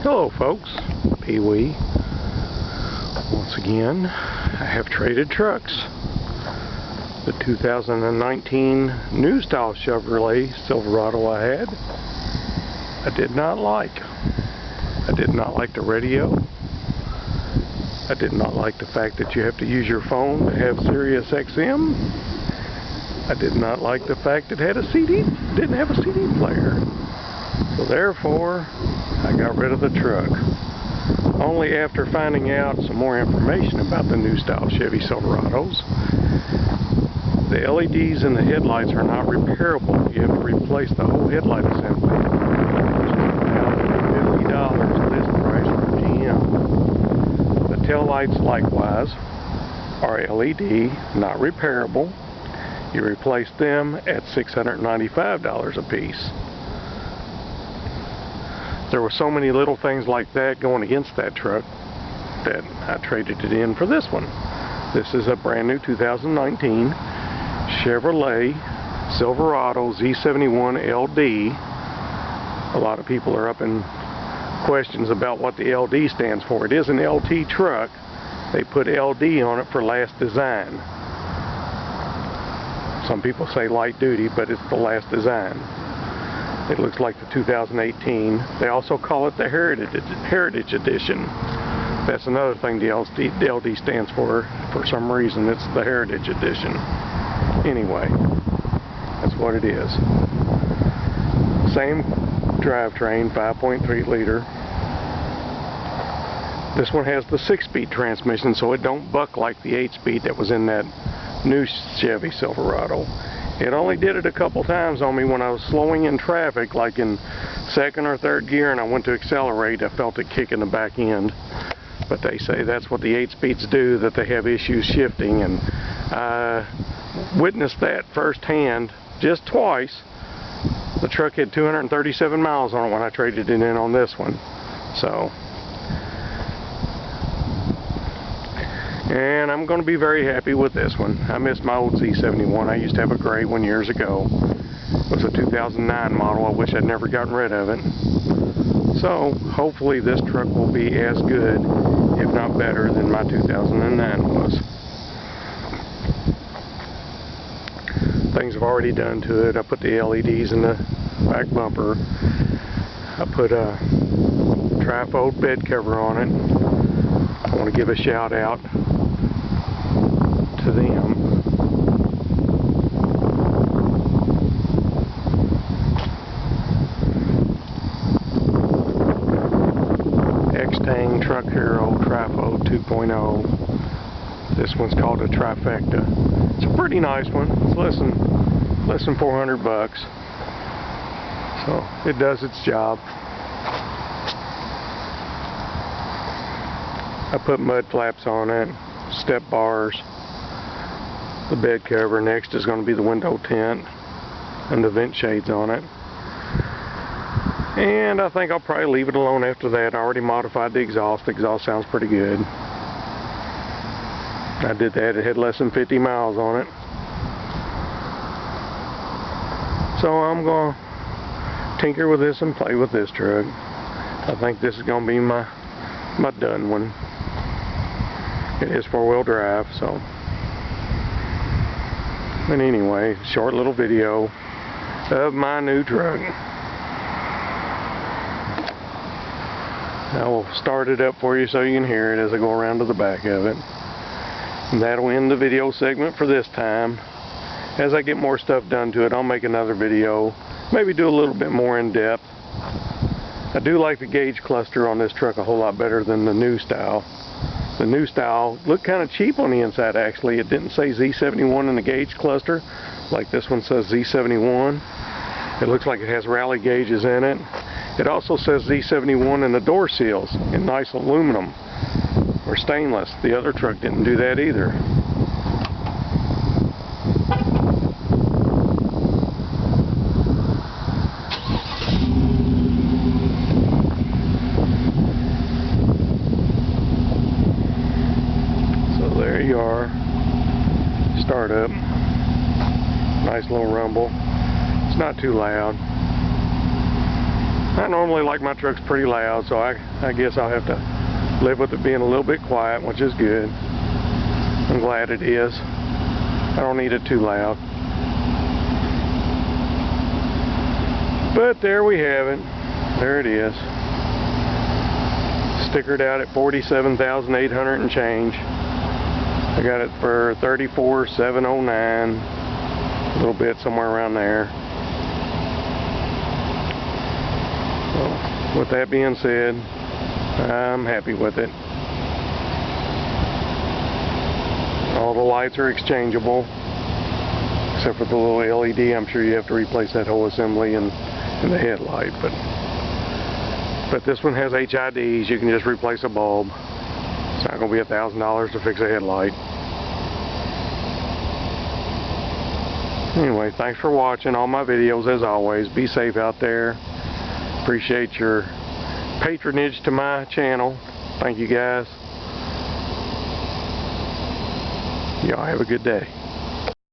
Hello folks, Pee Wee. Once again, I have traded trucks. The 2019 new style Chevrolet Silverado I had, I did not like. I did not like the radio. I did not like the fact that you have to use your phone to have Sirius XM. I did not like the fact it had a CD, didn't have a CD player. So therefore, I got rid of the truck. Only after finding out some more information about the new style Chevy Silverados. The LEDs in the headlights are not repairable. You have to replace the whole headlight assembly, which is about $50 list price for GM. The tail lights likewise are LED, not repairable. You replace them at $695 a piece. There were so many little things like that going against that truck that I traded it in for this one. This is a brand new 2019 Chevrolet Silverado Z71 LD. A lot of people are up in questions about what the LD stands for. It is an LT truck. They put LD on it for last design. Some people say light duty, but it's the last design. It looks like the 2018. They also call it the Heritage Edition. That's another thing the LD stands for. For some reason, it's the Heritage Edition. Anyway, that's what it is. Same drivetrain, 5.3 liter. This one has the 6-speed transmission, so it don't buck like the 8-speed that was in that new Chevy Silverado. It only did it a couple times on me when I was slowing in traffic, like in second or third gear, and I went to accelerate. I felt it kick in the back end. But they say that's what the 8-speeds do, that they have issues shifting, and I witnessed that firsthand just twice. The truck had 237 miles on it when I traded it in on this one. So, and I'm going to be very happy with this one. I miss my old Z71. I used to have a gray one years ago. It was a 2009 model. I wish I'd never gotten rid of it. So hopefully this truck will be as good, if not better, than my 2009 was. Things I've already done to it. I put the LEDs in the back bumper. I put a trifold bed cover on it. I want to give a shout out to them. Xtang Truck Hero Trifold 2.0. This one's called a Trifecta. It's a pretty nice one. It's less than 400 bucks. So it does its job. I put mud flaps on it, step bars, the bed cover. Next is going to be the window tint and the vent shades on it. And I think I'll probably leave it alone after that. I already modified the exhaust. The exhaust sounds pretty good. I did that. It had less than 50 miles on it. So I'm going to tinker with this and play with this truck. I think this is going to be my done one. It is 4-wheel drive, so. But anyway, short little video of my new truck. I will start it up for you so you can hear it as I go around to the back of it. And that'll end the video segment for this time. As I get more stuff done to it, I'll make another video. Maybe do a little bit more in depth. I do like the gauge cluster on this truck a whole lot better than the new style. The new style looked kind of cheap on the inside actually. It didn't say Z71 in the gauge cluster like this one says Z71. It looks like it has rally gauges in it. It also says Z71 in the door seals in nice aluminum or stainless. The other truck didn't do that either. There you are. Start up. Nice little rumble. It's not too loud. I normally like my trucks pretty loud, so I guess I'll have to live with it being a little bit quiet, which is good. I'm glad it is. I don't need it too loud. But there we have it. There it is. Stickered out at $47,800 and change. I got it for $34,709. A little bit somewhere around there. So, with that being said, I'm happy with it. All the lights are exchangeable, except for the little LED. I'm sure you have to replace that whole assembly and the headlight. But this one has HIDs. You can just replace a bulb. It's not going to be $1,000 to fix a headlight. Anyway, thanks for watching all my videos as always. Be safe out there. Appreciate your patronage to my channel. Thank you guys. Y'all have a good day.